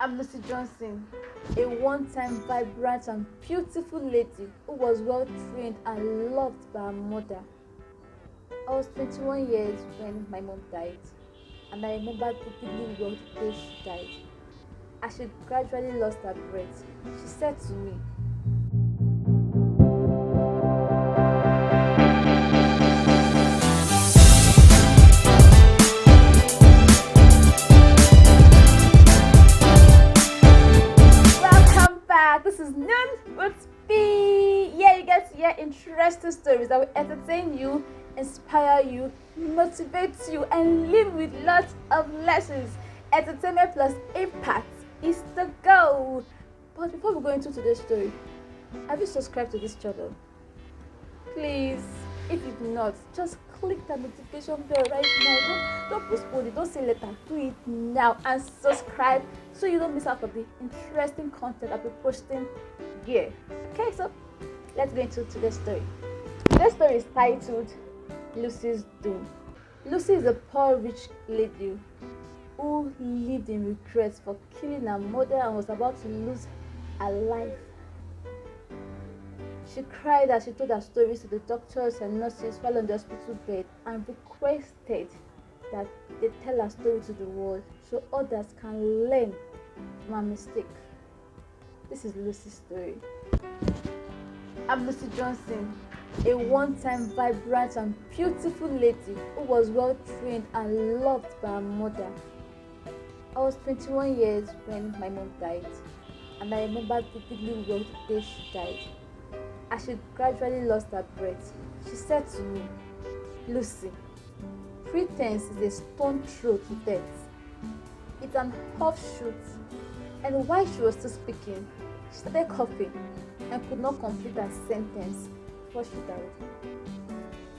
I'm Lucy Johnson, a one-time vibrant and beautiful lady who was well trained and loved by her mother. I was 21 years when my mom died, and I remember vividly well the day she died. As she gradually lost her breath, she said to me, "Welcome back. This is Noon with B." Yeah, you get to hear interesting stories that will entertain you, inspire you, motivate you, and live with lots of lessons. Entertainment plus impact is the goal. But before we go into today's story, have you subscribed to this channel? Please, if you've not, just click that notification bell right now. Don't postpone it, don't say later, do it now and subscribe so you don't miss out on the interesting content I'll be posting here. Okay, so let's go into today's story. Today's story is titled Lucy's Doom. Lucy is a poor rich lady who lived in regret for killing her mother and was about to lose her life. She cried as she told her stories to the doctors and nurses while on the hospital bed and requested that they tell her story to the world so others can learn from her mistake. This is Lucy's story. I'm Lucy Johnson, a one-time vibrant and beautiful lady who was well trained and loved by her mother. I was 21 years when my mom died, and I remember vividly well the day she died. As she gradually lost her breath, she said to me, "Lucy, pretense is a stone throw to death. It's an offshoot." And while she was still speaking, she started coughing and could not complete her sentence before she died.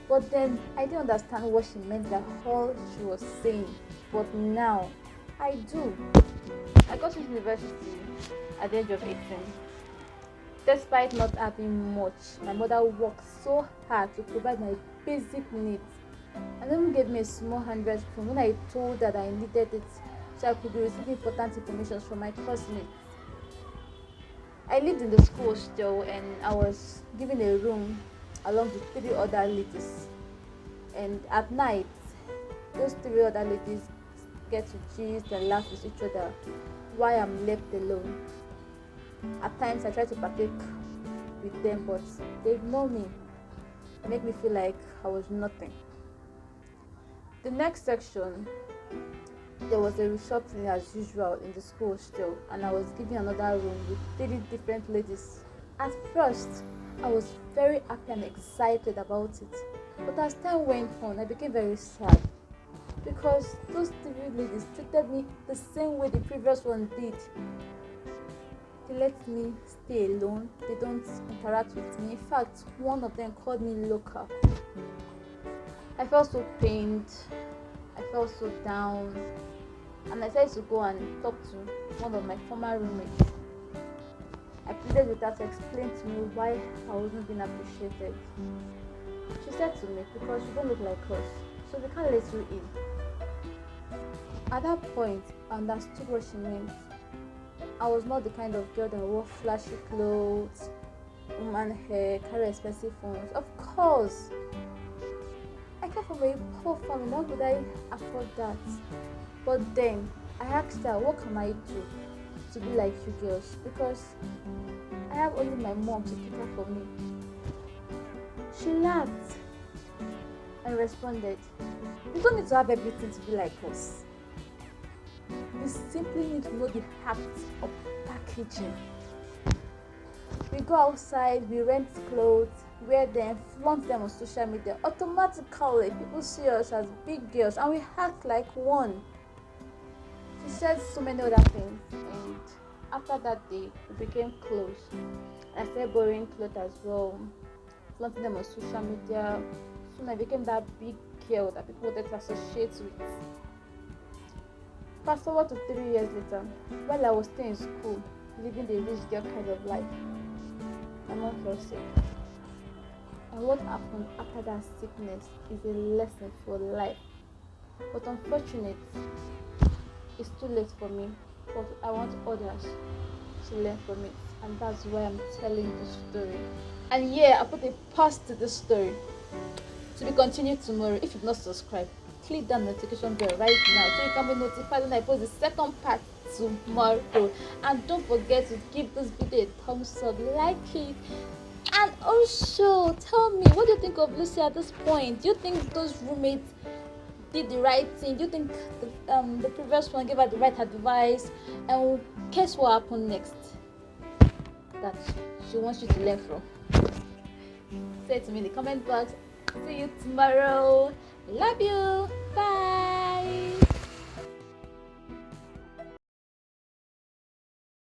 But then I didn't understand what she meant by all she was saying. But now I do. I got to university at the age of 18. Despite not having much, my mother worked so hard to provide my basic needs and even gave me a small handwriting phone when I told her that I needed it so I could be receiving important information from my classmates. I lived in the school still, and I was given a room along with 3 other ladies. And at night, those 3 other ladies get to gist and laugh with each other while I'm left alone. At times I try to partake with them, but they ignore me. They make me feel like I was nothing. The next section, there was a reshuffling as usual in the school still, and I was given another room with 3 different ladies. At first, I was very happy and excited about it, but as time went on, I became very sad because those 3 ladies treated me the same way the previous one did. They let me stay alone. They don't interact with me. In fact, one of them called me local. I felt so pained. I felt so down. And I decided to go and talk to one of my former roommates. I pleaded with her to explain to me why I wasn't being appreciated. She said to me, "Because you don't look like us, so we can't let you in." At that point, I understood what she meant. I was not the kind of girl that wore flashy clothes, woman hair, carry expensive phones. Of course, I came from a poor family. How could I afford that? But then I asked her, "What can I do to be like you girls? Because I have only my mom to pick up for me." She laughed and responded, "You don't need to have everything to be like us. You simply need to know the act of packaging. We go outside, we rent clothes, wear them, flaunt them on social media. Automatically, people see us as big girls and we act like one." She said so many other things, and after that day, we became close. I started borrowing clothes as well, flaunting them on social media. Soon I became that big girl that people wanted to associate with. Fast forward to 3 years later, while I was still in school, living the rich girl kind of life, my mom fell sick. And what happened after that sickness is a lesson for life. But unfortunately, it's too late for me. but I want others to learn from it, and that's why I'm telling the story. And yeah, I put a pause to the story to be continued tomorrow. If you've not subscribed, click that notification bell right now so you can be notified when I post the second part tomorrow. And don't forget to give this video a thumbs up, like it, and also tell me, what do you think of Lucy at this point? Do you think those roommates did the right thing? Do you think the previous one gave her the right advice? And guess what happened next? That she wants you to learn from. Say it to me in the comment box. See you tomorrow. Love you.